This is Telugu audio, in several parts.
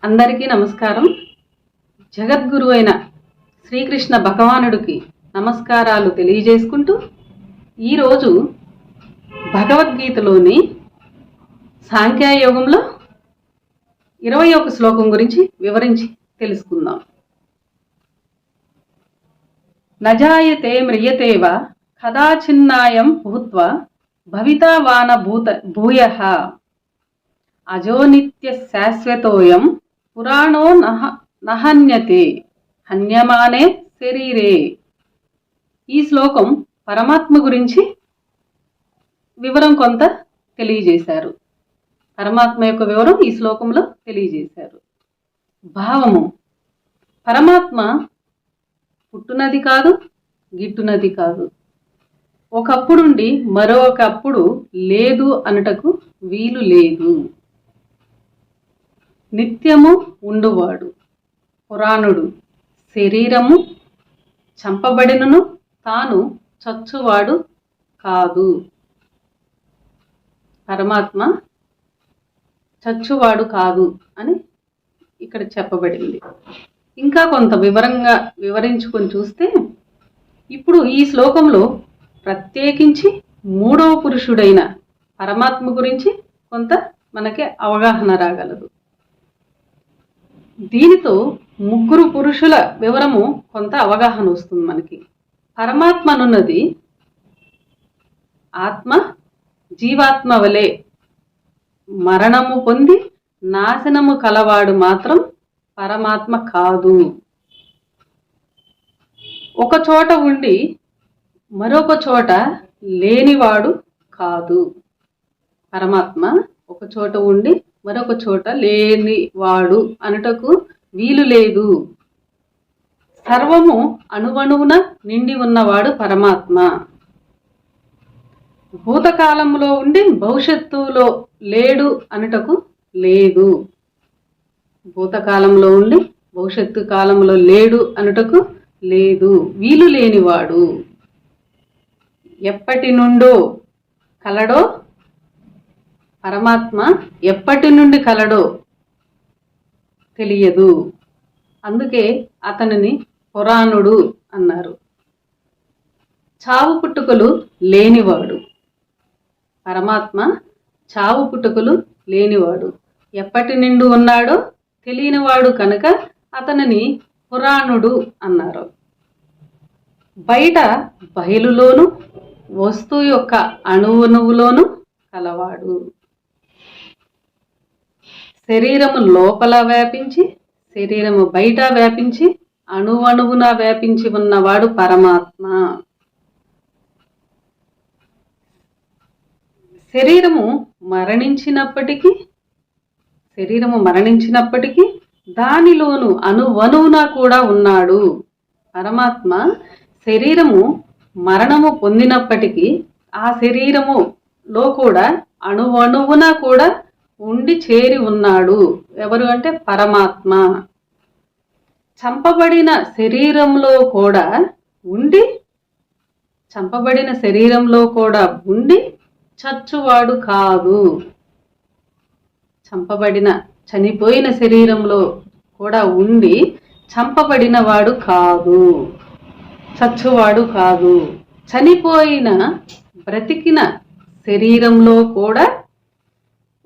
అందరికీ నమస్కారం. జగద్గురు అయిన శ్రీకృష్ణ భగవానుడికి నమస్కారాలు తెలియజేసుకుంటూ ఈరోజు భగవద్గీతలోని సాంఖ్యయోగంలో 21 శ్లోకం గురించి వివరించి తెలుసుకుందాం. నజాయతే మ్రియతేవ కదాచిన్నాయం భూత్వా భవితా వాన భూయః అజో నిత్య శాశ్వతోయం పురాణో నహన్యతే హన్యమానే శరీరే. ఈ శ్లోకం పరమాత్మ గురించి వివరం కొంత తెలియజేశారు. పరమాత్మ యొక్క వివరం ఈ శ్లోకంలో తెలియజేశారు. భావము: పరమాత్మ పుట్టునది కాదు, గిట్టునది కాదు. ఒకప్పుడుండి మరొకప్పుడు లేదు అనుటకు వీలు లేదు. నిత్యము ఉండువాడు, పురాణుడు. శరీరము చంపబడినను తాను చచ్చువాడు కాదు. పరమాత్మ చచ్చువాడు కాదు అని ఇక్కడ చెప్పబడింది. ఇంకా కొంత వివరంగా వివరించుకొని చూస్తే ఇప్పుడు ఈ శ్లోకంలో ప్రత్యేకించి మూడవ పురుషుడైన పరమాత్మ గురించి కొంత మనకి అవగాహన రాగలదు. దీనితో ముగ్గురు పురుషుల వివరము కొంత అవగాహన వస్తుంది మనకి. పరమాత్మ అనున్నది ఆత్మ జీవాత్మ వలె మరణము పొంది నాశనము కలవాడు మాత్రం పరమాత్మ కాదు. ఒక చోట ఉండి మరొక చోట లేనివాడు కాదు. పరమాత్మ ఒక చోట ఉండి మరొక చోట లేనివాడు అనుటకు వీలు లేదు. సర్వము అణువణువున నిండి ఉన్నవాడు పరమాత్మ. భూతకాలంలో ఉండి భవిష్యత్తులో లేడు అనుటకు లేదు. భూతకాలంలో ఉండి భవిష్యత్తు కాలంలో లేడు అనుటకు లేదు, వీలు లేనివాడు. ఎప్పటి నుండో కలడో, పరమాత్మ ఎప్పటి నుండి కలడో తెలియదు. అందుకే అతనిని పురాణుడు అన్నారు. చావు పుట్టుకలు లేనివాడు. పరమాత్మ చావు పుట్టుకలు లేనివాడు. ఎప్పటి నుండి ఉన్నాడో తెలియనివాడు కనుక అతనిని పురాణుడు అన్నారు. బయట బయలులోను వస్తువు యొక్క అణువునువులోను కలవాడు. శరీరము లోపల వ్యాపించి శరీరము బయట వ్యాపించి అణువణువున వ్యాపించి ఉన్నవాడు పరమాత్మ. శరీరము మరణించినప్పటికీ దానిలోను అణువణువున కూడా ఉన్నాడు. పరమాత్మ శరీరము మరణము పొందినప్పటికీ ఆ శరీరములో కూడా అణువణువున కూడా ఉండి చేరి ఉన్నాడు. ఎవరు అంటే పరమాత్మ. చంపబడిన శరీరంలో కూడా ఉండి చచ్చువాడు కాదు. చనిపోయిన శరీరంలో కూడా ఉండి చంపబడిన వాడు కాదు, చచ్చువాడు కాదు. చనిపోయిన బ్రతికిన శరీరంలో కూడా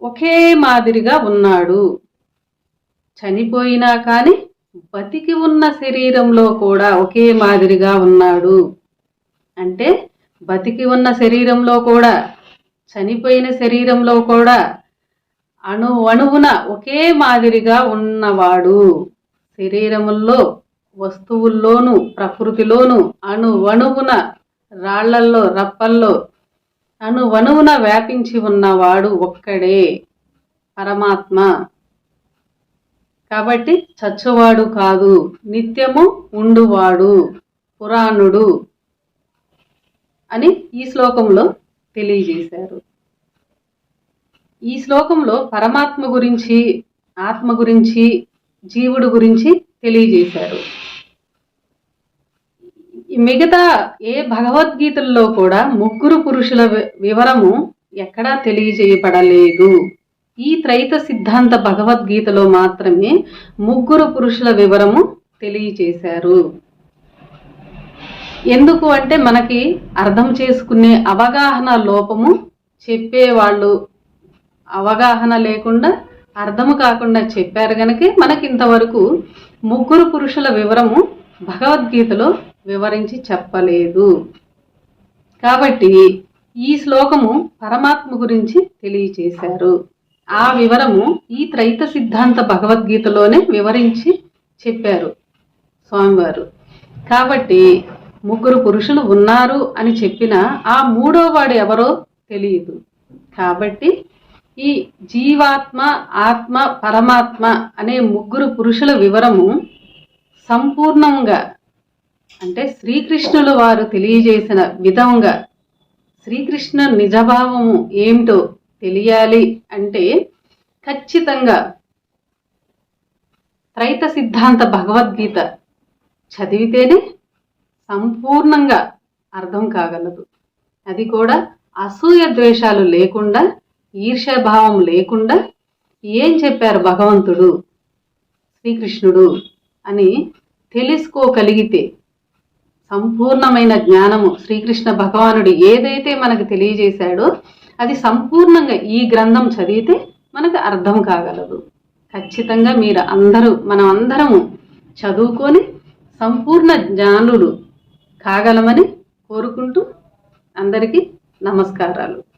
ఒకే మాదిరిగా ఉన్నాడు. చనిపోయినా కానీ బతికి ఉన్న శరీరంలో కూడా ఒకే మాదిరిగా ఉన్నాడు. అంటే బతికి ఉన్న శరీరంలో కూడా చనిపోయిన శరీరంలో కూడా అణువున ఒకే మాదిరిగా ఉన్నవాడు. శరీరముల్లో వస్తువుల్లోనూ ప్రకృతిలోనూ అణువణువున రాళ్లల్లో రప్పల్లో అణువణువున వ్యాపించి ఉన్నవాడు ఒక్కడే పరమాత్మ. కాబట్టి చచ్చువాడు కాదు, నిత్యము ఉండువాడు, పురాణుడు అని ఈ శ్లోకంలో తెలియజేశారు. ఈ శ్లోకంలో పరమాత్మ గురించి, ఆత్మ గురించి, జీవుడు గురించి తెలియజేశారు. మిగతా ఏ భగవద్గీతల్లో కూడా ముగ్గురు పురుషుల వివరము ఎక్కడా తెలియజేయబడలేదు. ఈ త్రైత సిద్ధాంత భగవద్గీతలో మాత్రమే ముగ్గురు పురుషుల వివరము తెలియచేశారు. ఎందుకు అంటే మనకి అర్థం చేసుకునే అవగాహన లోపము, చెప్పేవాళ్ళు అవగాహన లేకుండా అర్థము కాకుండా చెప్పారు గనకే మనకి ఇంతవరకు ముగ్గురు పురుషుల వివరము భగవద్గీతలో వివరించి చెప్పలేదు. కాబట్టి ఈ శ్లోకము పరమాత్మ గురించి తెలియచేశారు. ఆ వివరము ఈ త్రైత సిద్ధాంత భగవద్గీతలోనే వివరించి చెప్పారు స్వామివారు. కాబట్టి ముగ్గురు పురుషులు ఉన్నారు అని చెప్పిన ఆ మూడో వాడు ఎవరో తెలియదు. కాబట్టి ఈ జీవాత్మ, ఆత్మ, పరమాత్మ అనే ముగ్గురు పురుషుల వివరము సంపూర్ణంగా అంటే శ్రీకృష్ణులు వారు తెలియజేసిన విధంగా శ్రీకృష్ణ నిజభావము ఏమిటో తెలియాలి అంటే ఖచ్చితంగా త్రైత సిద్ధాంత భగవద్గీత చదివితేనే సంపూర్ణంగా అర్థం కాగలదు. అది కూడా అసూయ ద్వేషాలు లేకుండా, ఈర్ష్యాభావం లేకుండా ఏం చెప్పారు భగవంతుడు శ్రీకృష్ణుడు అని తెలుసుకోగలిగితే సంపూర్ణమైన జ్ఞానము శ్రీకృష్ణ భగవానుడు ఏదైతే మనకు తెలియజేశాడో అది సంపూర్ణంగా ఈ గ్రంథం చదివితే మనకు అర్థం కాగలదు. ఖచ్చితంగా మనం అందరము చదువుకొని సంపూర్ణ జ్ఞానులు కాగలమని కోరుకుంటూ అందరికీ నమస్కారాలు.